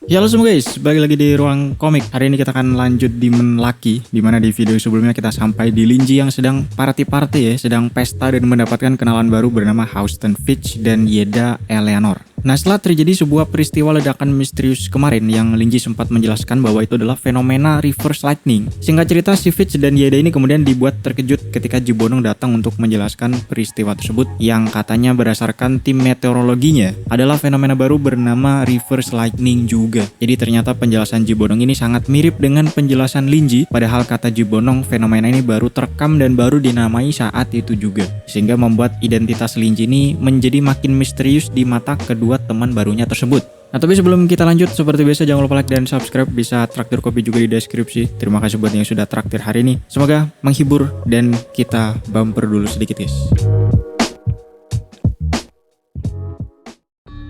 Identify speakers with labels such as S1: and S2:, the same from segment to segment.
S1: Ya, halo semua guys, balik lagi di Ruang Komik. Hari ini kita akan lanjut Demon Lucky, dimana di video sebelumnya kita sampai di Linji yang sedang party-party ya, sedang pesta dan mendapatkan kenalan baru bernama Houston Fitch dan Yeda Eleanor. Nah, setelah terjadi sebuah peristiwa ledakan misterius kemarin yang Linji sempat menjelaskan bahwa itu adalah fenomena reverse lightning. Singkat cerita, si Fitch dan Yeda ini kemudian dibuat terkejut ketika Jibonong datang untuk menjelaskan peristiwa tersebut yang katanya berdasarkan tim meteorologinya adalah fenomena baru bernama reverse lightning juga. Jadi ternyata penjelasan Jibonong ini sangat mirip dengan penjelasan Linji, padahal kata Jibonong fenomena ini baru terekam dan baru dinamai saat itu juga. Sehingga membuat identitas Linji ini menjadi makin misterius di mata kedua teman barunya tersebut. Nah, tapi sebelum kita lanjut, seperti biasa jangan lupa like dan subscribe, bisa traktir kopi juga di deskripsi. Terima kasih buat yang sudah traktir hari ini. Semoga menghibur dan kita bumper dulu sedikit guys.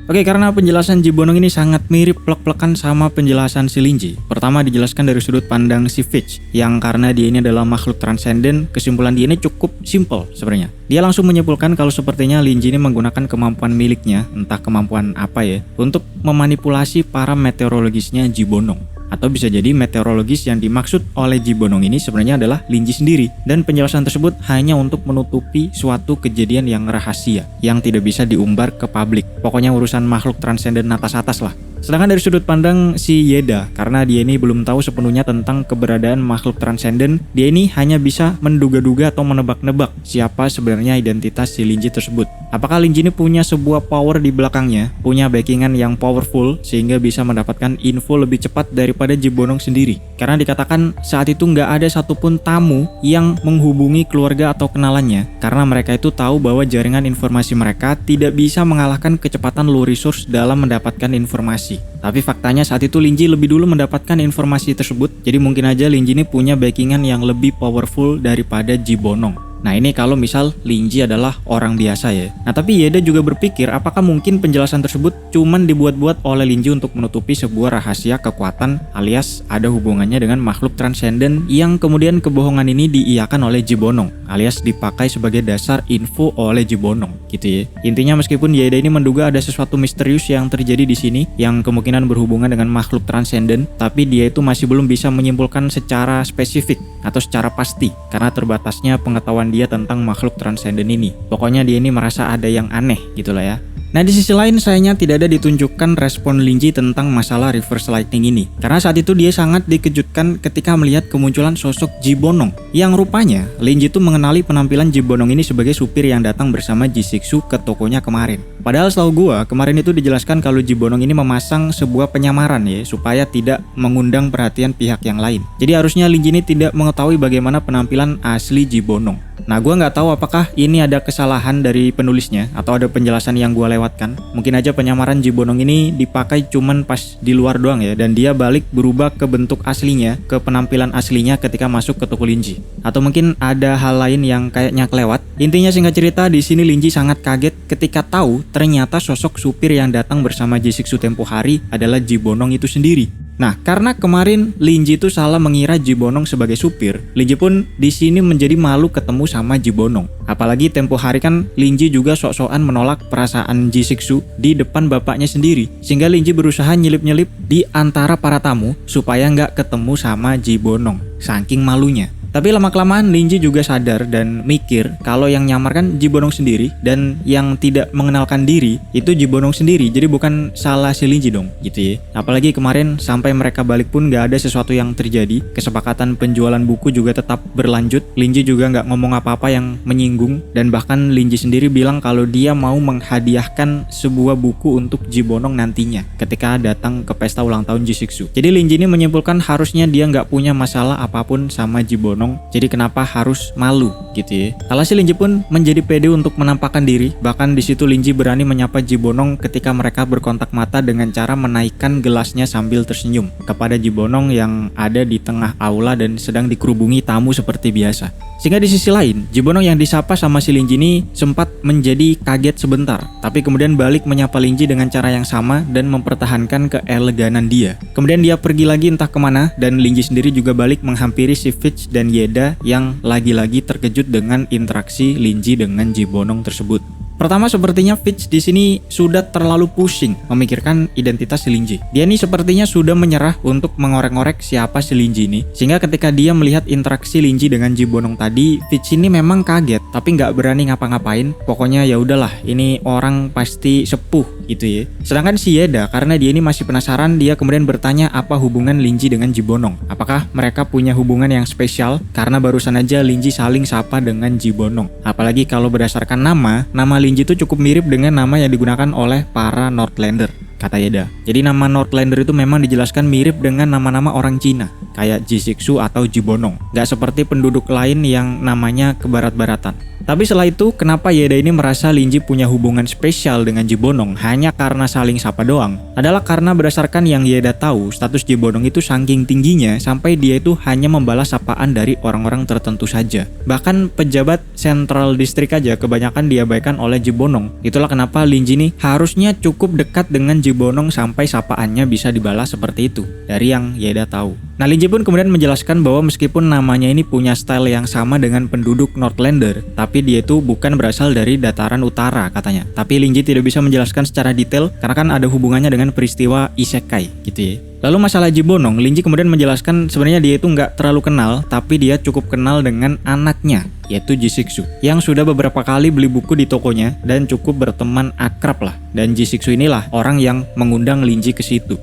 S1: Oke, karena penjelasan Jibonong ini sangat mirip plek-plekan sama penjelasan si Linji. Pertama dijelaskan dari sudut pandang si Fitch, yang karena dia ini adalah makhluk transenden, kesimpulan dia ini cukup simple sebenarnya. Dia langsung menyimpulkan kalau sepertinya Linji ini menggunakan kemampuan miliknya, entah kemampuan apa ya, untuk memanipulasi para meteorologisnya Jibonong. Atau bisa jadi meteorologis yang dimaksud oleh Jibonong ini sebenarnya adalah Linji sendiri. Dan penjelasan tersebut hanya untuk menutupi suatu kejadian yang rahasia, yang tidak bisa diumbar ke publik. Pokoknya urusan makhluk transenden atas-atas lah. Sedangkan dari sudut pandang si Yeda, karena dia ini belum tahu sepenuhnya tentang keberadaan makhluk transenden, dia ini hanya bisa menduga-duga atau menebak-nebak siapa sebenarnya identitas si Linji tersebut. Apakah Linji ini punya sebuah power di belakangnya, punya backingan yang powerful sehingga bisa mendapatkan info lebih cepat daripada Jibonong sendiri? Karena dikatakan saat itu nggak ada satupun tamu yang menghubungi keluarga atau kenalannya, karena mereka itu tahu bahwa jaringan informasi mereka tidak bisa mengalahkan kecepatan low resource dalam mendapatkan informasi. Tapi faktanya saat itu Linji lebih dulu mendapatkan informasi tersebut, jadi mungkin aja Linji ini punya backingan yang lebih powerful daripada Jibonong. Nah, ini kalau misal Linji adalah orang biasa ya. Nah, tapi Yeda juga berpikir apakah mungkin penjelasan tersebut cuman dibuat-buat oleh Linji untuk menutupi sebuah rahasia kekuatan alias ada hubungannya dengan makhluk transenden yang kemudian kebohongan ini diiyakan oleh Jibonong alias dipakai sebagai dasar info oleh Jibonong gitu ya. Intinya meskipun Yeda ini menduga ada sesuatu misterius yang terjadi di sini yang kemungkinan berhubungan dengan makhluk transenden, tapi dia itu masih belum bisa menyimpulkan secara spesifik atau secara pasti karena terbatasnya pengetahuan dia tentang makhluk transenden ini. Pokoknya dia ini merasa ada yang aneh gitulah ya. Nah, di sisi lain sayangnya tidak ada ditunjukkan respon Linji tentang masalah reverse lightning ini. Karena saat itu dia sangat dikejutkan ketika melihat kemunculan sosok Jibonong. Yang rupanya Linji itu mengenali penampilan Jibonong ini sebagai supir yang datang bersama Jisixu ke tokonya kemarin. Padahal setahu gua kemarin itu dijelaskan kalau Jibonong ini memasang sebuah penyamaran ya supaya tidak mengundang perhatian pihak yang lain. Jadi harusnya Linji ini tidak mengetahui bagaimana penampilan asli Jibonong. Nah, gue nggak tahu apakah ini ada kesalahan dari penulisnya atau ada penjelasan yang gue lewatkan. Mungkin aja penyamaran Jibonong ini dipakai cuman pas di luar doang ya, dan dia balik berubah ke bentuk aslinya, ke penampilan aslinya ketika masuk ke toko Linji. Atau mungkin ada hal lain yang kayaknya kelewat. Intinya singkat cerita di sini Linji sangat kaget ketika tahu ternyata sosok supir yang datang bersama Jisixu tempo hari adalah Jibonong itu sendiri. Nah, karena kemarin Linji itu salah mengira Jibonong sebagai supir, Linji pun di sini menjadi malu ketemu sama Jibonong. Apalagi tempo hari kan Linji juga sok-sokan menolak perasaan Jisixu di depan bapaknya sendiri, sehingga Linji berusaha nyelip-nyelip di antara para tamu supaya nggak ketemu sama Jibonong, saking malunya. Tapi lama-kelamaan Linji juga sadar dan mikir kalau yang nyamar kan Jibonong sendiri dan yang tidak mengenalkan diri itu Jibonong sendiri, jadi bukan salah si Linji dong gitu ya. Apalagi kemarin sampai mereka balik pun gak ada sesuatu yang terjadi, kesepakatan penjualan buku juga tetap berlanjut, Linji juga gak ngomong apa-apa yang menyinggung, dan bahkan Linji sendiri bilang kalau dia mau menghadiahkan sebuah buku untuk Jibonong nantinya ketika datang ke pesta ulang tahun Jisixu. Jadi Linji ini menyimpulkan harusnya dia gak punya masalah apapun sama Jibonong, jadi kenapa harus malu gitu ya. Alhasil Linji pun menjadi pede untuk menampakkan diri. Bahkan di situ Linji berani menyapa Jibonong ketika mereka berkontak mata dengan cara menaikkan gelasnya sambil tersenyum kepada Jibonong yang ada di tengah aula dan sedang dikerubungi tamu seperti biasa. Sehingga di sisi lain, Jibonong yang disapa sama si Linji ini sempat menjadi kaget sebentar, tapi kemudian balik menyapa Linji dengan cara yang sama dan mempertahankan keeleganan dia. Kemudian dia pergi lagi entah kemana, dan Linji sendiri juga balik menghampiri si Fitch dan Yeda yang lagi-lagi terkejut dengan interaksi Linji dengan Jibonong tersebut. Pertama, sepertinya Fitch di sini sudah terlalu pusing memikirkan identitas si Linji. Dia nih sepertinya sudah menyerah untuk mengorek-ngorek siapa si Linji ini. Sehingga ketika dia melihat interaksi Linji dengan Jibonong tadi, Fitch ini memang kaget tapi nggak berani ngapa-ngapain. Pokoknya ya udahlah, ini orang pasti sepuh gitu ya. Sedangkan si Yeda, karena dia ini masih penasaran, dia kemudian bertanya apa hubungan Linji dengan Jibonong. Apakah mereka punya hubungan yang spesial? Karena barusan aja Linji saling sapa dengan Jibonong. Apalagi kalau berdasarkan nama Linji itu cukup mirip dengan nama yang digunakan oleh para Northlander, kata Yeda. Jadi nama Northlander itu memang dijelaskan mirip dengan nama-nama orang Cina, kayak Jishiksu atau Jibonong. Gak seperti penduduk lain yang namanya kebarat-baratan. Tapi setelah itu, kenapa Yeda ini merasa Linji punya hubungan spesial dengan Jibonong hanya karena saling sapa doang? Adalah karena berdasarkan yang Yeda tahu, status Jibonong itu saking tingginya sampai dia itu hanya membalas sapaan dari orang-orang tertentu saja. Bahkan pejabat Central District aja kebanyakan diabaikan oleh Jibonong. Itulah kenapa Linji ini harusnya cukup dekat dengan Jibonong sampai sapaannya bisa dibalas seperti itu, dari yang Yeda tahu. Nah, Linji pun kemudian menjelaskan bahwa meskipun namanya ini punya style yang sama dengan penduduk Northlander, tapi dia itu bukan berasal dari dataran utara katanya. Tapi Linji tidak bisa menjelaskan secara detail karena kan ada hubungannya dengan peristiwa isekai gitu ya. Lalu masalah Jibonong, Linji kemudian menjelaskan sebenarnya dia itu nggak terlalu kenal, tapi dia cukup kenal dengan anaknya, yaitu Jishiksu, yang sudah beberapa kali beli buku di tokonya dan cukup berteman akrab lah. Dan Jishiksu inilah orang yang mengundang Linji ke situ,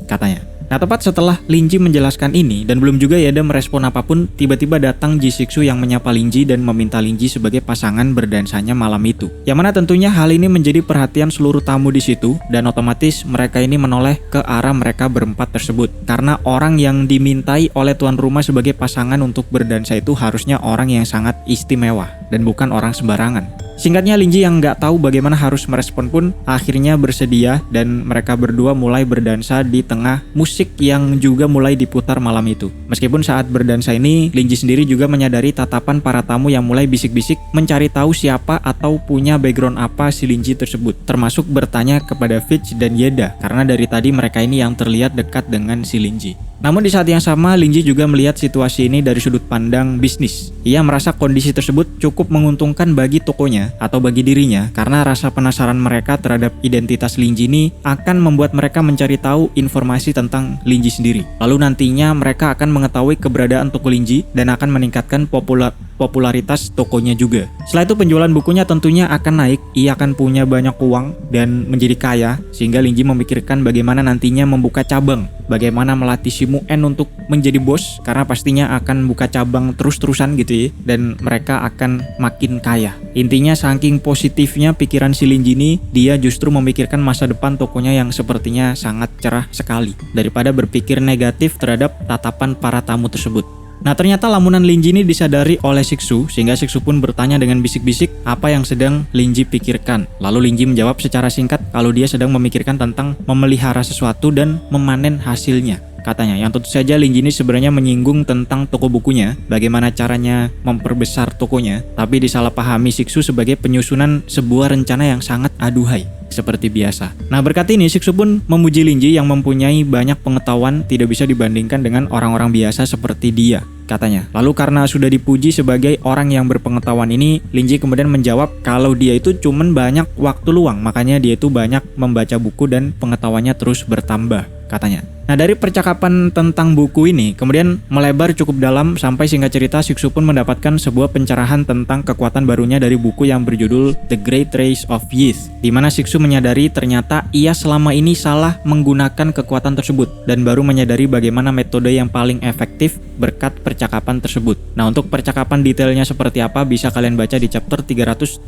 S1: katanya. Nah, tepat setelah Linji menjelaskan ini dan belum juga Yeda merespon apapun, tiba-tiba datang Jishiksu yang menyapa Linji dan meminta Linji sebagai pasangan berdansanya malam itu. Yang mana tentunya hal ini menjadi perhatian seluruh tamu di situ dan otomatis mereka ini menoleh ke arah mereka berempat tersebut. Karena orang yang dimintai oleh tuan rumah sebagai pasangan untuk berdansa itu harusnya orang yang sangat istimewa dan bukan orang sembarangan. Singkatnya, Linji yang nggak tahu bagaimana harus merespon pun akhirnya bersedia dan mereka berdua mulai berdansa di tengah musik yang juga mulai diputar malam itu. Meskipun saat berdansa ini, Linji sendiri juga menyadari tatapan para tamu yang mulai bisik-bisik mencari tahu siapa atau punya background apa si Linji tersebut. Termasuk bertanya kepada Fitch dan Yeda, karena dari tadi mereka ini yang terlihat dekat dengan si Linji. Namun di saat yang sama, Linji juga melihat situasi ini dari sudut pandang bisnis. Ia merasa kondisi tersebut cukup menguntungkan bagi tokonya atau bagi dirinya karena rasa penasaran mereka terhadap identitas Linji ini akan membuat mereka mencari tahu informasi tentang Linji sendiri. Lalu nantinya mereka akan mengetahui keberadaan toko Linji dan akan meningkatkan popularitas tokonya juga. Setelah itu penjualan bukunya tentunya akan naik, ia akan punya banyak uang dan menjadi kaya, sehingga Linji memikirkan bagaimana nantinya membuka cabang, bagaimana melatih si Muen untuk menjadi bos, karena pastinya akan buka cabang terus-terusan gitu ya, dan mereka akan makin kaya. Intinya saking positifnya pikiran si Linji ini, dia justru memikirkan masa depan tokonya yang sepertinya sangat cerah sekali, daripada berpikir negatif terhadap tatapan para tamu tersebut. Nah, ternyata lamunan Linji ini disadari oleh Shiksu, sehingga Shiksu pun bertanya dengan bisik-bisik apa yang sedang Linji pikirkan. Lalu Linji menjawab secara singkat kalau dia sedang memikirkan tentang memelihara sesuatu dan memanen hasilnya. Katanya, yang tentu saja Linji ini sebenarnya menyinggung tentang toko bukunya, bagaimana caranya memperbesar tokonya, tapi disalahpahami Shiksu sebagai penyusunan sebuah rencana yang sangat aduhai, seperti biasa. Nah, berkat ini Shiksu pun memuji Linji yang mempunyai banyak pengetahuan tidak bisa dibandingkan dengan orang-orang biasa seperti dia, katanya. Lalu karena sudah dipuji sebagai orang yang berpengetahuan ini, Linji kemudian menjawab kalau dia itu cuman banyak waktu luang, makanya dia itu banyak membaca buku dan pengetahuannya terus bertambah, katanya. Nah, dari percakapan tentang buku ini kemudian melebar cukup dalam sampai singkat cerita Shiksu pun mendapatkan sebuah pencerahan tentang kekuatan barunya dari buku yang berjudul The Great Race of Youth, di mana Shiksu menyadari ternyata ia selama ini salah menggunakan kekuatan tersebut dan baru menyadari bagaimana metode yang paling efektif berkat percakapan tersebut. Nah, untuk percakapan detailnya seperti apa bisa kalian baca di chapter 330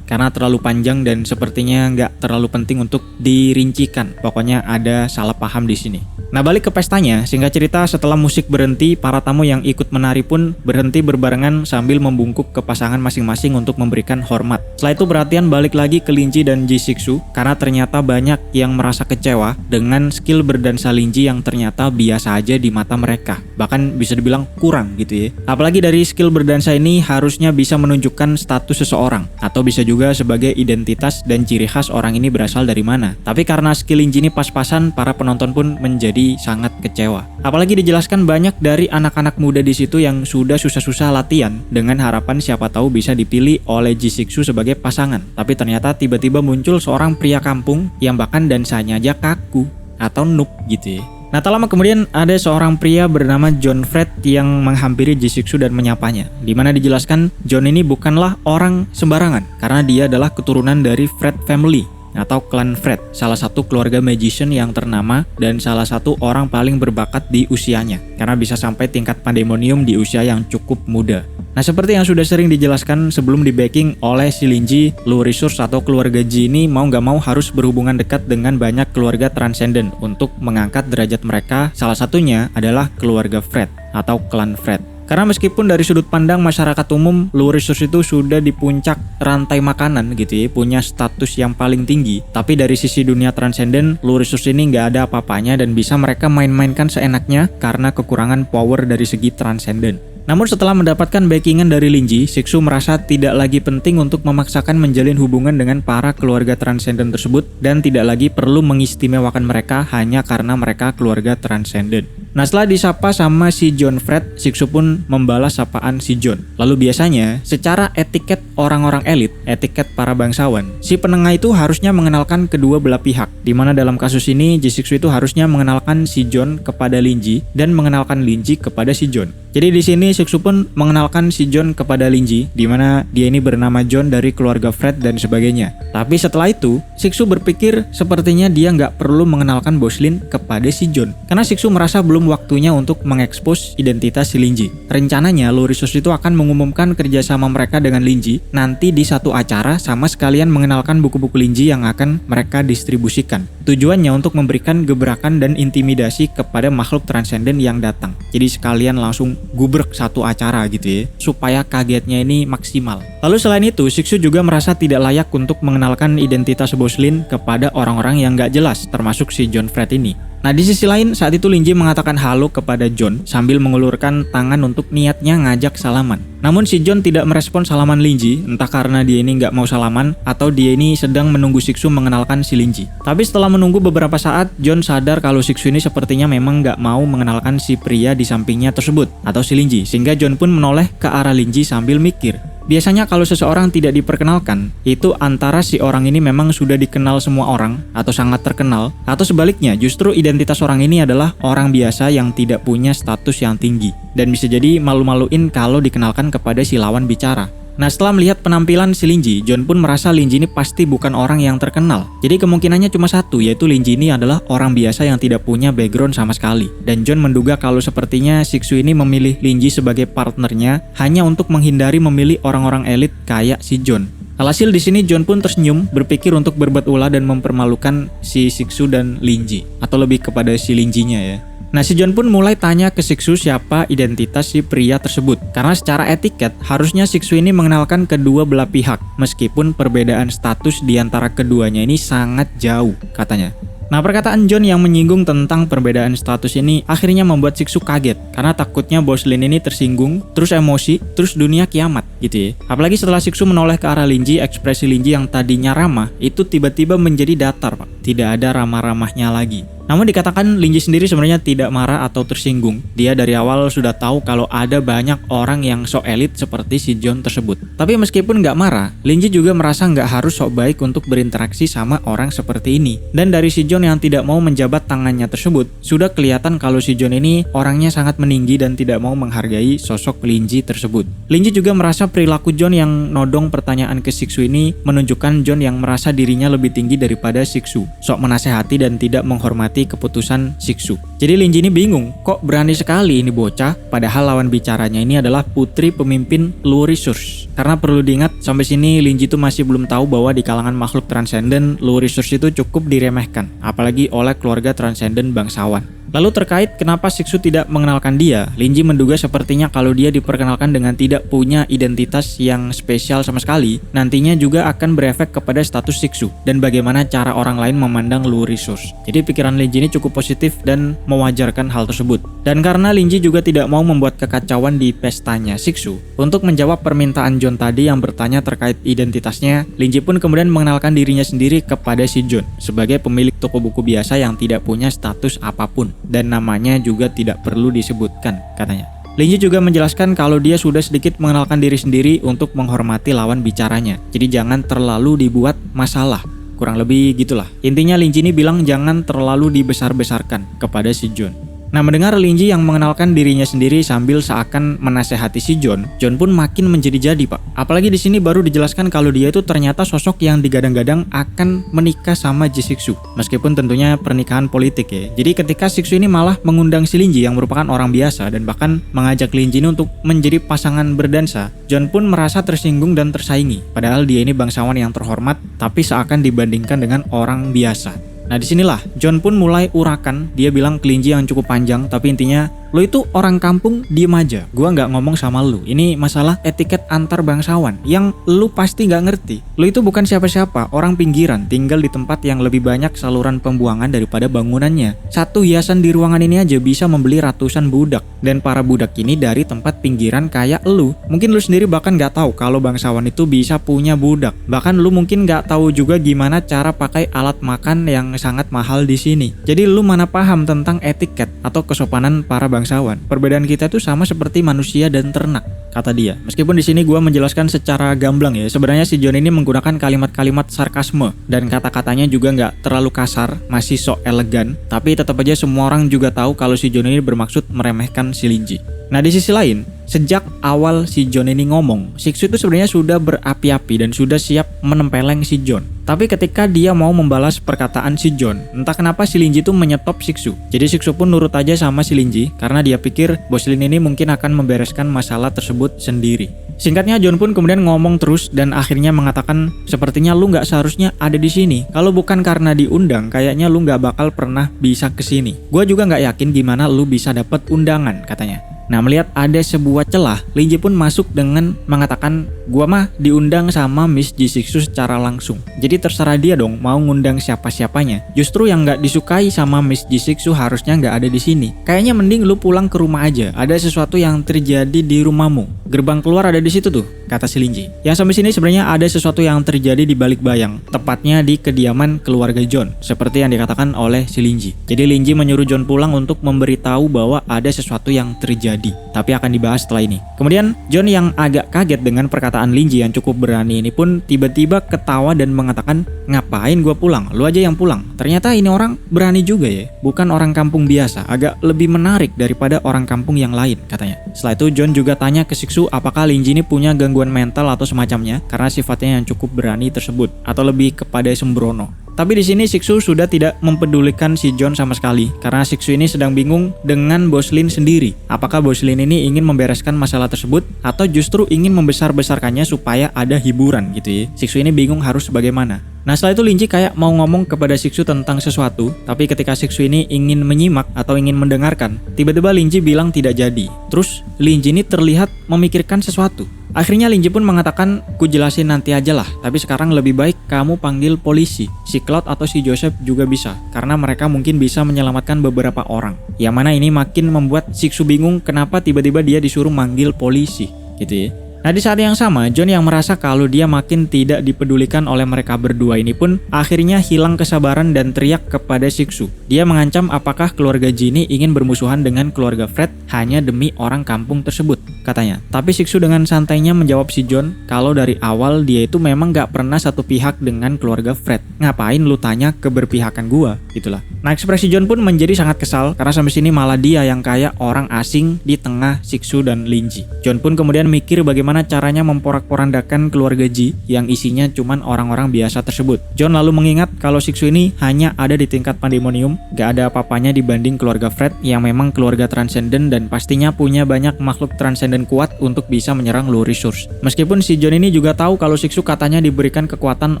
S1: karena terlalu panjang dan sepertinya nggak terlalu penting untuk dirincikan. Pokoknya ada salah paham di sini. Nah, balik ke pestanya, singkat cerita setelah musik berhenti, para tamu yang ikut menari pun berhenti berbarengan sambil membungkuk ke pasangan masing-masing untuk memberikan hormat. Setelah itu perhatian balik lagi ke Linji dan Jishiksu karena ternyata banyak yang merasa kecewa dengan skill berdansa Linji yang ternyata biasa aja di mata mereka. Bahkan bisa dibilang kurang gitu ya. Apalagi dari skill berdansa ini harusnya bisa menunjukkan status seseorang, atau bisa juga sebagai identitas dan ciri khas orang ini berasal dari mana. Tapi karena skill Linji ini pas-pasan, para penonton pun menjadi sangat kecewa. Apalagi dijelaskan banyak dari anak-anak muda di situ yang sudah susah-susah latihan dengan harapan siapa tahu bisa dipilih oleh Jisixu sebagai pasangan. Tapi ternyata tiba-tiba muncul seorang pria kampung yang bahkan dansanya aja kaku atau noob gitu ya. Nah, tak lama kemudian ada seorang pria bernama John Fred yang menghampiri Jisixu dan menyapanya. Dimana dijelaskan John ini bukanlah orang sembarangan karena dia adalah keturunan dari Fred family atau klan Fred, salah satu keluarga magician yang ternama dan salah satu orang paling berbakat di usianya karena bisa sampai tingkat pandemonium di usia yang cukup muda. Nah, seperti yang sudah sering dijelaskan sebelum di backing oleh si Linji, Blue Resource atau keluarga Ji ini mau nggak mau harus berhubungan dekat dengan banyak keluarga transcendent untuk mengangkat derajat mereka. Salah satunya adalah keluarga Fred atau klan Fred. Karena meskipun dari sudut pandang masyarakat umum, Blue Resource itu sudah di puncak rantai makanan gitu ya, punya status yang paling tinggi. Tapi dari sisi dunia transcendent, Blue Resource ini nggak ada apa-apanya dan bisa mereka main-mainkan seenaknya karena kekurangan power dari segi transcendent. Namun setelah mendapatkan backingan dari Linji, Sixu merasa tidak lagi penting untuk memaksakan menjalin hubungan dengan para keluarga transcendent tersebut dan tidak lagi perlu mengistimewakan mereka hanya karena mereka keluarga transcendent. Nah, setelah disapa sama si John Fred, Sixu pun membalas sapaan si John. Lalu biasanya, secara etiket orang-orang elit, etiket para bangsawan, si penengah itu harusnya mengenalkan kedua belah pihak. Dimana dalam kasus ini, Jisixu itu harusnya mengenalkan si John kepada Linji dan mengenalkan Linji kepada si John. Jadi di sini Sixu pun mengenalkan si John kepada Linji, di mana dia ini bernama John dari keluarga Fred dan sebagainya. Tapi setelah itu, Sixu berpikir sepertinya dia nggak perlu mengenalkan Boslin kepada si John, karena Sixu merasa belum waktunya untuk mengekspos identitas si Linji. Rencananya, Blue Resource itu akan mengumumkan kerjasama mereka dengan Linji nanti di satu acara sama sekalian mengenalkan buku-buku Linji yang akan mereka distribusikan. Tujuannya untuk memberikan gebrakan dan intimidasi kepada makhluk transenden yang datang. Jadi sekalian langsung gubrek satu acara gitu ya, supaya kagetnya ini maksimal. Lalu selain itu, Sixu juga merasa tidak layak untuk mengenalkan identitas Boslin kepada orang-orang yang gak jelas, termasuk si John Fred ini. Nah, di sisi lain, saat itu Linji mengatakan halo kepada John sambil mengulurkan tangan untuk niatnya ngajak salaman. Namun si John tidak merespon salaman Linji, entah karena dia ini nggak mau salaman atau dia ini sedang menunggu Sixu mengenalkan si Linji. Tapi setelah menunggu beberapa saat, John sadar kalau Sixu ini sepertinya memang nggak mau mengenalkan si pria di sampingnya tersebut atau si Linji, sehingga John pun menoleh ke arah Linji sambil mikir. Biasanya kalau seseorang tidak diperkenalkan, itu antara si orang ini memang sudah dikenal semua orang atau sangat terkenal, atau sebaliknya justru identitas orang ini adalah orang biasa yang tidak punya status yang tinggi dan bisa jadi malu-maluin kalau dikenalkan kepada si lawan bicara. Nah, setelah melihat penampilan si Linji, John pun merasa Linji ini pasti bukan orang yang terkenal. Jadi kemungkinannya cuma satu, yaitu Linji ini adalah orang biasa yang tidak punya background sama sekali. Dan John menduga kalau sepertinya Sixu ini memilih Linji sebagai partnernya hanya untuk menghindari memilih orang-orang elit kayak si John. Alhasil di sini John pun tersenyum, berpikir untuk berbuat ulah dan mempermalukan si Sixu dan Linji, atau lebih kepada si Linjinya ya. Nah, si John pun mulai tanya ke Sixu siapa identitas si pria tersebut. Karena secara etiket, harusnya Sixu ini mengenalkan kedua belah pihak, meskipun perbedaan status di antara keduanya ini sangat jauh, katanya. Nah, perkataan John yang menyinggung tentang perbedaan status ini akhirnya membuat Sixu kaget, karena takutnya Boslin ini tersinggung, terus emosi, terus dunia kiamat gitu ya. Apalagi setelah Sixu menoleh ke arah Linji, ekspresi Linji yang tadinya ramah, itu tiba-tiba menjadi datar, Pak. Tidak ada ramah-ramahnya lagi. Namun dikatakan Linji sendiri sebenarnya tidak marah atau tersinggung. Dia dari awal sudah tahu kalau ada banyak orang yang sok elit seperti si John tersebut. Tapi meskipun nggak marah, Linji juga merasa nggak harus sok baik untuk berinteraksi sama orang seperti ini. Dan dari si John yang tidak mau menjabat tangannya tersebut, sudah kelihatan kalau si John ini orangnya sangat meninggi dan tidak mau menghargai sosok Linji tersebut. Linji juga merasa perilaku John yang nodong pertanyaan ke Sixu ini menunjukkan John yang merasa dirinya lebih tinggi daripada Sixu, sok menasehati dan tidak menghormati keputusan Sixu. Jadi Linji ini bingung, kok berani sekali ini bocah, padahal lawan bicaranya ini adalah putri pemimpin Blue Resource. Karena perlu diingat, sampai sini Linji itu masih belum tahu bahwa di kalangan makhluk transenden, Blue Resource itu cukup diremehkan, apalagi oleh keluarga transenden bangsawan. Lalu terkait kenapa Siksu tidak mengenalkan dia, Linji menduga sepertinya kalau dia diperkenalkan dengan tidak punya identitas yang spesial sama sekali, nantinya juga akan berefek kepada status Siksu dan bagaimana cara orang lain memandang Lu Resource. Jadi pikiran Linji ini cukup positif dan mewajarkan hal tersebut. Dan karena Linji juga tidak mau membuat kekacauan di pestanya Siksu, untuk menjawab permintaan John tadi yang bertanya terkait identitasnya, Linji pun kemudian mengenalkan dirinya sendiri kepada si John sebagai pemilik toko buku biasa yang tidak punya status apapun. Dan namanya juga tidak perlu disebutkan, katanya. Linji juga menjelaskan kalau dia sudah sedikit mengenalkan diri sendiri untuk menghormati lawan bicaranya. Jadi jangan terlalu dibuat masalah. Kurang lebih gitulah. Intinya Linji ini bilang jangan terlalu dibesar-besarkan kepada si John. Nah, mendengar Linji yang mengenalkan dirinya sendiri sambil seakan menasehati si John, John pun makin menjadi-jadi, Pak. Apalagi di sini baru dijelaskan kalau dia itu ternyata sosok yang digadang-gadang akan menikah sama Ji Siksu. Meskipun tentunya pernikahan politik ya. Jadi ketika Siksu ini malah mengundang si Linji yang merupakan orang biasa dan bahkan mengajak Linji ini untuk menjadi pasangan berdansa, John pun merasa tersinggung dan tersaingi. Padahal dia ini bangsawan yang terhormat, tapi seakan dibandingkan dengan orang biasa. Nah disinilah John pun mulai urakan. Dia bilang ke Linji yang cukup panjang, tapi intinya, lo itu orang kampung, diem aja. Gua nggak ngomong sama lu. Ini masalah etiket antar bangsawan yang lu pasti nggak ngerti. Lo itu bukan siapa-siapa, orang pinggiran, tinggal di tempat yang lebih banyak saluran pembuangan daripada bangunannya. Satu hiasan di ruangan ini aja bisa membeli ratusan budak. Dan para budak ini dari tempat pinggiran kayak lu. Mungkin lu sendiri bahkan nggak tahu kalau bangsawan itu bisa punya budak. Bahkan lu mungkin nggak tahu juga gimana cara pakai alat makan yang sangat mahal di sini. Jadi lu mana paham tentang etiket atau kesopanan para bangsawan. Perbedaan kita tuh sama seperti manusia dan ternak, kata dia. Meskipun di sini gua menjelaskan secara gamblang ya. Sebenarnya si John ini menggunakan kalimat-kalimat sarkasme dan kata-katanya juga nggak terlalu kasar, masih sok elegan. Tapi tetap aja semua orang juga tahu kalau si John ini bermaksud meremehkan si Linji. Nah di sisi lain, sejak awal si John ini ngomong, Siksu itu sebenarnya sudah berapi-api dan sudah siap menempeleng si John. Tapi ketika dia mau membalas perkataan si John, entah kenapa si Linji itu menyetop Siksu. Jadi Siksu pun nurut aja sama si Linji karena dia pikir Bos Lin ini mungkin akan membereskan masalah tersebut sendiri. Singkatnya John pun kemudian ngomong terus dan akhirnya mengatakan, sepertinya lu nggak seharusnya ada di sini. Kalau bukan karena diundang, kayaknya lu nggak bakal pernah bisa kesini. Gua juga nggak yakin gimana lu bisa dapat undangan, katanya. Nah melihat ada sebuah celah, Linji pun masuk dengan mengatakan, gua mah diundang sama Miss Ji Siksu secara langsung. Jadi terserah dia dong mau ngundang siapa-siapanya. Justru yang nggak disukai sama Miss Ji Siksu harusnya nggak ada di sini. Kayaknya mending lu pulang ke rumah aja. Ada sesuatu yang terjadi di rumahmu. Gerbang keluar ada di situ tuh, kata si Linji. Yang sampai sini sebenarnya ada sesuatu yang terjadi di balik bayang, tepatnya di kediaman keluarga John, seperti yang dikatakan oleh si Linji. Jadi Linji menyuruh John pulang untuk memberitahu bahwa ada sesuatu yang terjadi. Tapi akan dibahas setelah ini. Kemudian John yang agak kaget dengan perkataan Linji yang cukup berani ini pun tiba-tiba ketawa dan mengatakan, ngapain gua pulang? Lu aja yang pulang. Ternyata ini orang berani juga ya. Bukan orang kampung biasa, agak lebih menarik daripada orang kampung yang lain, katanya. Setelah itu John juga tanya ke Siksu apakah Linji ini punya gangguan mental atau semacamnya karena sifatnya yang cukup berani tersebut, atau lebih kepada sembrono. Tapi di sini Siksu sudah tidak mempedulikan si John sama sekali karena Siksu ini sedang bingung dengan Bos Lin sendiri. Apakah Bos Lin ini ingin membereskan masalah tersebut atau justru ingin membesar-besarkannya supaya ada hiburan gitu ya. Siksu ini bingung harus bagaimana. Nah setelah itu Linji kayak mau ngomong kepada Siksu tentang sesuatu, tapi ketika Siksu ini ingin menyimak atau ingin mendengarkan, tiba-tiba Linji bilang tidak jadi. Terus Linji ini terlihat memikirkan sesuatu. Akhirnya Linji pun mengatakan, ku jelasin nanti aja lah, tapi sekarang lebih baik kamu panggil polisi. Si Cloud atau si Joseph juga bisa, karena mereka mungkin bisa menyelamatkan beberapa orang. Yang mana ini makin membuat Siksu bingung kenapa tiba-tiba dia disuruh manggil polisi, gitu ya. Nah di saat yang sama, John yang merasa kalau dia makin tidak dipedulikan oleh mereka berdua ini pun akhirnya hilang kesabaran dan teriak kepada Siksu. Dia mengancam apakah keluarga Jinny ingin bermusuhan dengan keluarga Fred hanya demi orang kampung tersebut, katanya. Tapi Siksu dengan santainya menjawab si John kalau dari awal dia itu memang gak pernah satu pihak dengan keluarga Fred. Ngapain lu tanya keberpihakan gua, gitulah. Nah ekspresi John pun menjadi sangat kesal karena sampai sini malah dia yang kayak orang asing di tengah Siksu dan Linji. John pun kemudian mikir bagaimana bagaimana caranya memporak-porandakan keluarga Ji yang isinya cuman orang-orang biasa tersebut. John lalu mengingat kalau Shiksu ini hanya ada di tingkat pandemonium, gak ada apa-apanya dibanding keluarga Fred yang memang keluarga transenden dan pastinya punya banyak makhluk transenden kuat untuk bisa menyerang Low Resource. Meskipun si John ini juga tahu kalau Shiksu katanya diberikan kekuatan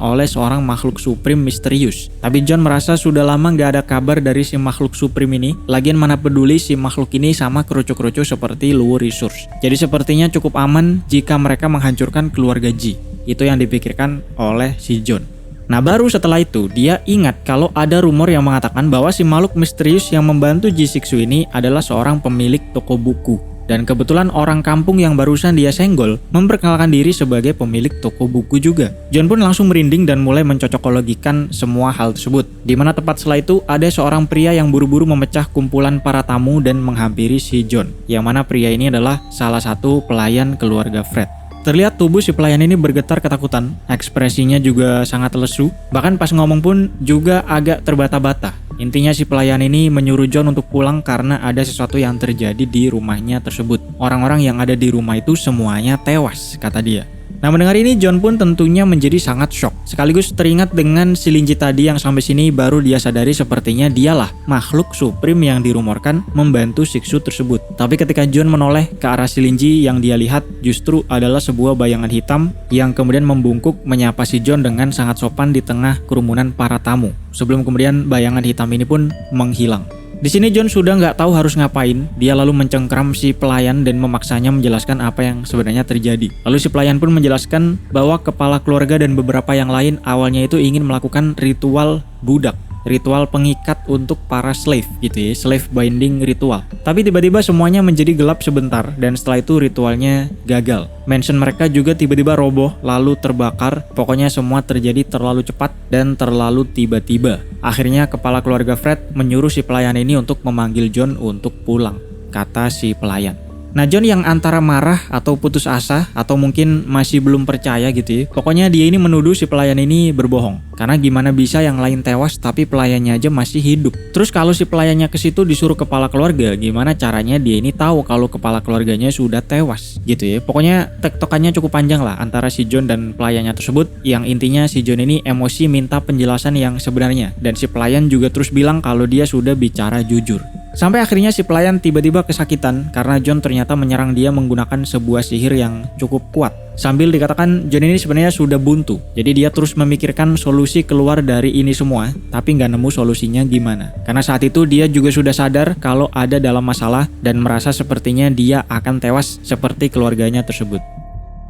S1: oleh seorang makhluk supreme misterius, tapi John merasa sudah lama gak ada kabar dari si makhluk supreme ini. Lagian mana peduli si makhluk ini sama kerucu-kerucu seperti Low Resource. Jadi sepertinya cukup aman jika mereka menghancurkan keluarga Ji. Itu yang dipikirkan oleh si John. Nah baru setelah itu dia ingat kalau ada rumor yang mengatakan bahwa si makhluk misterius yang membantu Ji Shiksu ini adalah seorang pemilik toko buku. Dan kebetulan orang kampung yang barusan dia senggol memperkenalkan diri sebagai pemilik toko buku juga. John pun langsung merinding dan mulai mencocokologikan semua hal tersebut. Dimana tepat setelah itu ada seorang pria yang buru-buru memecah kumpulan para tamu dan menghampiri si John. Yang mana pria ini adalah salah satu pelayan keluarga Fred. Terlihat tubuh si pelayan ini bergetar ketakutan, ekspresinya juga sangat lesu, bahkan pas ngomong pun juga agak terbata-bata. Intinya si pelayan ini menyuruh John untuk pulang karena ada sesuatu yang terjadi di rumahnya tersebut. Orang-orang yang ada di rumah itu semuanya tewas, kata dia. Nah mendengar ini John pun tentunya menjadi sangat shock. Sekaligus teringat dengan si Linji tadi yang sampai sini baru dia sadari sepertinya dialah makhluk supreme yang dirumorkan membantu Shiksu tersebut. Tapi ketika John menoleh ke arah si Linji yang dia lihat justru adalah sebuah bayangan hitam yang kemudian membungkuk menyapa si John dengan sangat sopan di tengah kerumunan para tamu. Sebelum kemudian bayangan hitam ini pun menghilang. Di sini John sudah nggak tahu harus ngapain. Dia lalu mencengkram si pelayan dan memaksanya menjelaskan apa yang sebenarnya terjadi. Lalu si pelayan pun menjelaskan bahwa kepala keluarga dan beberapa yang lain awalnya itu ingin melakukan ritual budak, ritual pengikat untuk para slave gitu ya, slave binding ritual. Tapi tiba-tiba semuanya menjadi gelap sebentar dan setelah itu ritualnya gagal. Mansion mereka juga tiba-tiba roboh lalu terbakar. Pokoknya semua terjadi terlalu cepat dan terlalu tiba-tiba. Akhirnya kepala keluarga Fred menyuruh si pelayan ini untuk memanggil John untuk pulang, kata si pelayan. Nah John yang antara marah atau putus asa atau mungkin masih belum percaya gitu ya. Pokoknya dia ini menuduh si pelayan ini berbohong. Karena gimana bisa yang lain tewas tapi pelayannya aja masih hidup. Terus kalau si pelayannya ke situ disuruh kepala keluarga, gimana caranya dia ini tahu kalau kepala keluarganya sudah tewas gitu ya. Pokoknya tektokannya cukup panjang lah antara si John dan pelayannya tersebut. Yang intinya si John ini emosi minta penjelasan yang sebenarnya. Dan si pelayan juga terus bilang kalau dia sudah bicara jujur. Sampai akhirnya si pelayan tiba-tiba kesakitan karena John ternyata menyerang dia menggunakan sebuah sihir yang cukup kuat. Sambil dikatakan John ini sebenarnya sudah buntu. Jadi dia terus memikirkan solusi keluar dari ini semua, tapi nggak nemu solusinya gimana. Karena saat itu dia juga sudah sadar kalau ada dalam masalah dan merasa sepertinya dia akan tewas seperti keluarganya tersebut.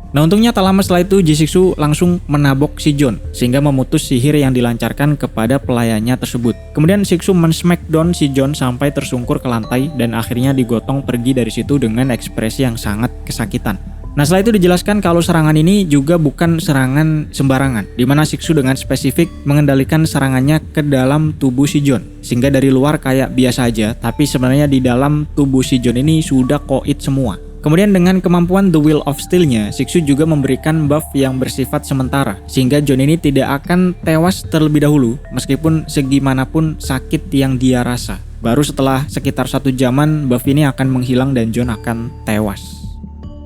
S1: Nah untungnya tak lama setelah itu Ji Shiksu langsung menabok si John sehingga memutus sihir yang dilancarkan kepada pelayannya tersebut. Kemudian Shiksu men-smackdown si John sampai tersungkur ke lantai dan akhirnya digotong pergi dari situ dengan ekspresi yang sangat kesakitan. Nah setelah itu dijelaskan kalau serangan ini juga bukan serangan sembarangan, di mana Shiksu dengan spesifik mengendalikan serangannya ke dalam tubuh si John. Sehingga dari luar kayak biasa aja, tapi sebenarnya di dalam tubuh si John ini sudah koit semua. Kemudian dengan kemampuan The Will of Steel-nya, Shiksu juga memberikan buff yang bersifat sementara, sehingga John ini tidak akan tewas terlebih dahulu, meskipun segimanapun sakit yang dia rasa. Baru setelah sekitar 1 jaman, buff ini akan menghilang dan John akan tewas.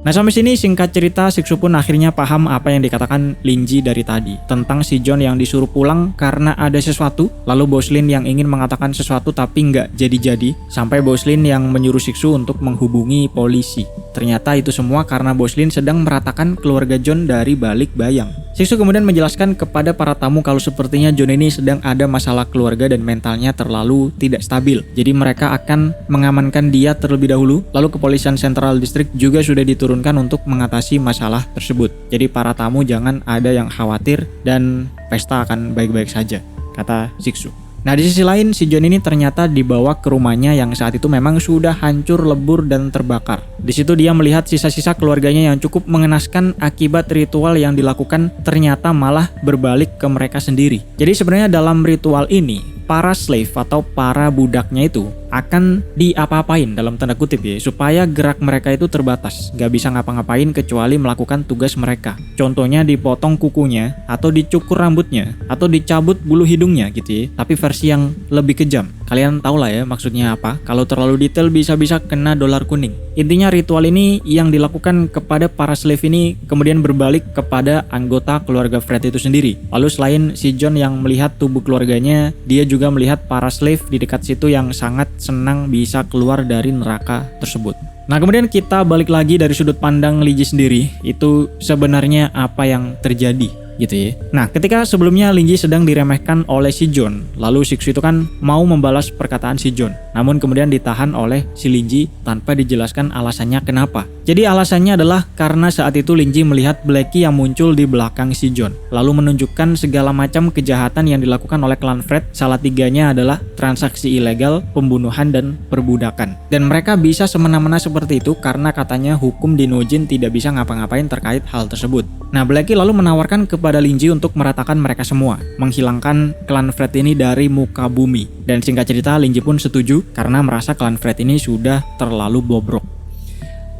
S1: Nah sampai sini singkat cerita Shiksu pun akhirnya paham apa yang dikatakan Linji dari tadi tentang si John yang disuruh pulang karena ada sesuatu, lalu Boslin yang ingin mengatakan sesuatu tapi nggak jadi-jadi, sampai Boslin yang menyuruh Shiksu untuk menghubungi polisi. Ternyata itu semua karena Boslin sedang meratakan keluarga John dari balik bayang. Shiksu kemudian menjelaskan kepada para tamu kalau sepertinya John ini sedang ada masalah keluarga dan mentalnya terlalu tidak stabil. Jadi mereka akan mengamankan dia terlebih dahulu, lalu kepolisian Central District juga sudah diturunkan untuk mengatasi masalah tersebut. Jadi para tamu jangan ada yang khawatir dan pesta akan baik-baik saja, kata Shiksu. Nah di sisi lain si John ini ternyata dibawa ke rumahnya yang saat itu memang sudah hancur lebur dan terbakar. Di situ dia melihat sisa-sisa keluarganya yang cukup mengenaskan akibat ritual yang dilakukan ternyata malah berbalik ke mereka sendiri. Jadi sebenarnya dalam ritual ini para slave atau para budaknya itu akan diapa-apain dalam tanda kutip ya, supaya gerak mereka itu terbatas, gak bisa ngapa-ngapain kecuali melakukan tugas mereka. Contohnya dipotong kukunya, atau dicukur rambutnya, atau dicabut bulu hidungnya gitu ya, tapi versi yang lebih kejam. Kalian tau lah ya maksudnya apa, kalau terlalu detail bisa-bisa kena dolar kuning. Intinya ritual ini yang dilakukan kepada para slave ini kemudian berbalik kepada anggota keluarga Fred itu sendiri. Lalu selain si John yang melihat tubuh keluarganya, dia juga melihat para slave di dekat situ yang sangat senang bisa keluar dari neraka tersebut. Nah, kemudian kita balik lagi dari sudut pandang Linji sendiri, itu sebenarnya apa yang terjadi gitu ya. Nah, ketika sebelumnya Linji sedang diremehkan oleh si John, lalu Shiksu itu kan mau membalas perkataan si John, namun kemudian ditahan oleh si Linji tanpa dijelaskan alasannya kenapa. Jadi alasannya adalah karena saat itu Linji melihat Blackie yang muncul di belakang si John, lalu menunjukkan segala macam kejahatan yang dilakukan oleh klan Fred. Salah tiganya adalah transaksi ilegal, pembunuhan, dan perbudakan. Dan mereka bisa semena-mena seperti itu karena katanya hukum di Nojin tidak bisa ngapa-ngapain terkait hal tersebut. Nah, Blackie lalu menawarkan kepada Linji untuk meratakan mereka semua, menghilangkan klan Fred ini dari muka bumi. Dan singkat cerita, Linji pun setuju karena merasa klan Fred ini sudah terlalu bobrok.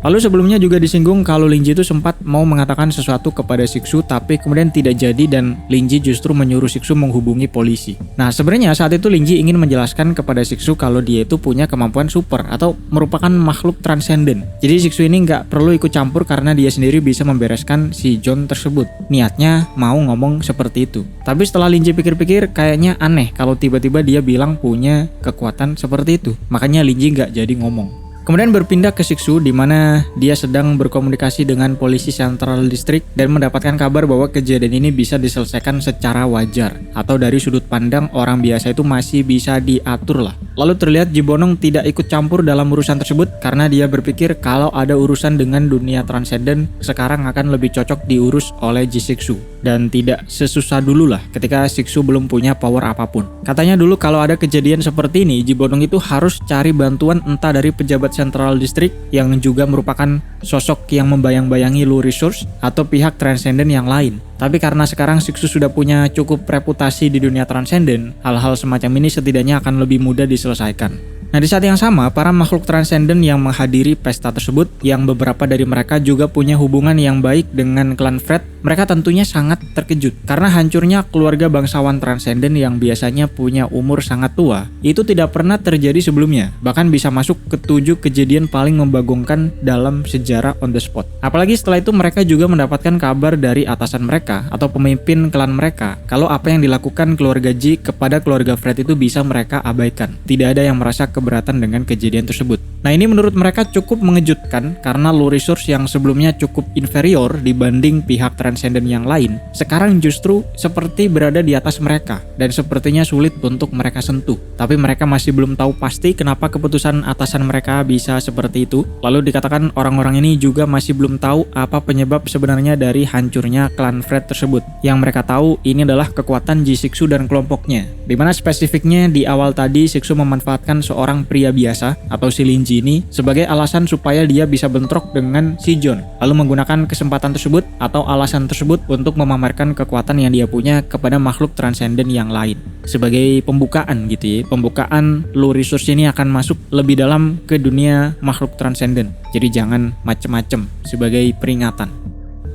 S1: Lalu sebelumnya juga disinggung kalau Linji itu sempat mau mengatakan sesuatu kepada Shiksu, tapi kemudian tidak jadi dan Linji justru menyuruh Shiksu menghubungi polisi. Nah, sebenarnya saat itu Linji ingin menjelaskan kepada Shiksu kalau dia itu punya kemampuan super atau merupakan makhluk transenden. Jadi Shiksu ini nggak perlu ikut campur karena dia sendiri bisa membereskan si John tersebut. Niatnya mau ngomong seperti itu. Tapi setelah Linji pikir-pikir, kayaknya aneh kalau tiba-tiba dia bilang punya kekuatan seperti itu. Makanya Linji nggak jadi ngomong. Kemudian berpindah ke Shiksu di mana dia sedang berkomunikasi dengan polisi Central District dan mendapatkan kabar bahwa kejadian ini bisa diselesaikan secara wajar atau dari sudut pandang orang biasa itu masih bisa diatur lah. Lalu terlihat Jibonong tidak ikut campur dalam urusan tersebut karena dia berpikir kalau ada urusan dengan dunia transenden sekarang akan lebih cocok diurus oleh Shiksu dan tidak sesusah dulu lah ketika Shiksu belum punya power apapun. Katanya dulu kalau ada kejadian seperti ini, Jibonong itu harus cari bantuan entah dari pejabat Central District yang juga merupakan sosok yang membayang-bayangi Lu Resource atau pihak transenden yang lain. Tapi karena sekarang Shiksu sudah punya cukup reputasi di dunia transenden, hal-hal semacam ini setidaknya akan lebih mudah diselesaikan. Nah, di saat yang sama, para makhluk transenden yang menghadiri pesta tersebut, yang beberapa dari mereka juga punya hubungan yang baik dengan klan Fred, mereka tentunya sangat terkejut karena hancurnya keluarga bangsawan transenden yang biasanya punya umur sangat tua, itu tidak pernah terjadi sebelumnya, bahkan bisa masuk ke 7 kejadian paling membagongkan dalam sejarah on the spot. Apalagi setelah itu mereka juga mendapatkan kabar dari atasan mereka atau pemimpin klan mereka kalau apa yang dilakukan keluarga Ji kepada keluarga Fred itu bisa mereka abaikan. Tidak ada yang merasa keberatan dengan kejadian tersebut. Nah, ini menurut mereka cukup mengejutkan karena Lu Resource yang sebelumnya cukup inferior dibanding pihak transenden yang lain, sekarang justru seperti berada di atas mereka dan sepertinya sulit untuk mereka sentuh. Tapi mereka masih belum tahu pasti kenapa keputusan atasan mereka bisa seperti itu. Lalu dikatakan orang-orang ini juga masih belum tahu apa penyebab sebenarnya dari hancurnya klan Fred tersebut. Yang mereka tahu ini adalah kekuatan Shiksu dan kelompoknya. Dimana spesifiknya di awal tadi Shiksu memanfaatkan seorang pria biasa atau si Linji ini sebagai alasan supaya dia bisa bentrok dengan si John, lalu menggunakan kesempatan tersebut atau alasan tersebut untuk memamerkan kekuatan yang dia punya kepada makhluk transenden yang lain. Sebagai pembukaan gitu ya, pembukaan Lu Resource ini akan masuk lebih dalam ke dunia makhluk transenden. Jadi jangan macem-macem, sebagai peringatan.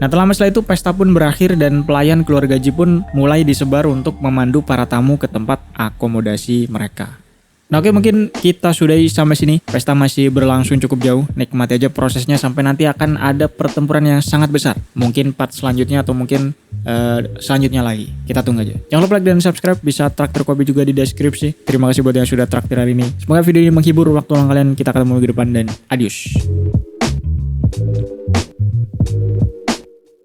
S1: Nah, tak lama setelah itu pesta pun berakhir dan pelayan keluarga Ji pun mulai disebar untuk memandu para tamu ke tempat akomodasi mereka. Nah, oke, mungkin kita sudahi sampai sini. Pesta masih berlangsung cukup jauh. Nikmati aja prosesnya sampai nanti akan ada pertempuran yang sangat besar. Mungkin part selanjutnya atau mungkin selanjutnya lagi. Kita tunggu aja. Jangan lupa like dan subscribe. Bisa traktir Kopi juga di deskripsi. Terima kasih buat yang sudah traktir hari ini. Semoga video ini menghibur waktu luang kalian. Kita ketemu minggu depan dan adios.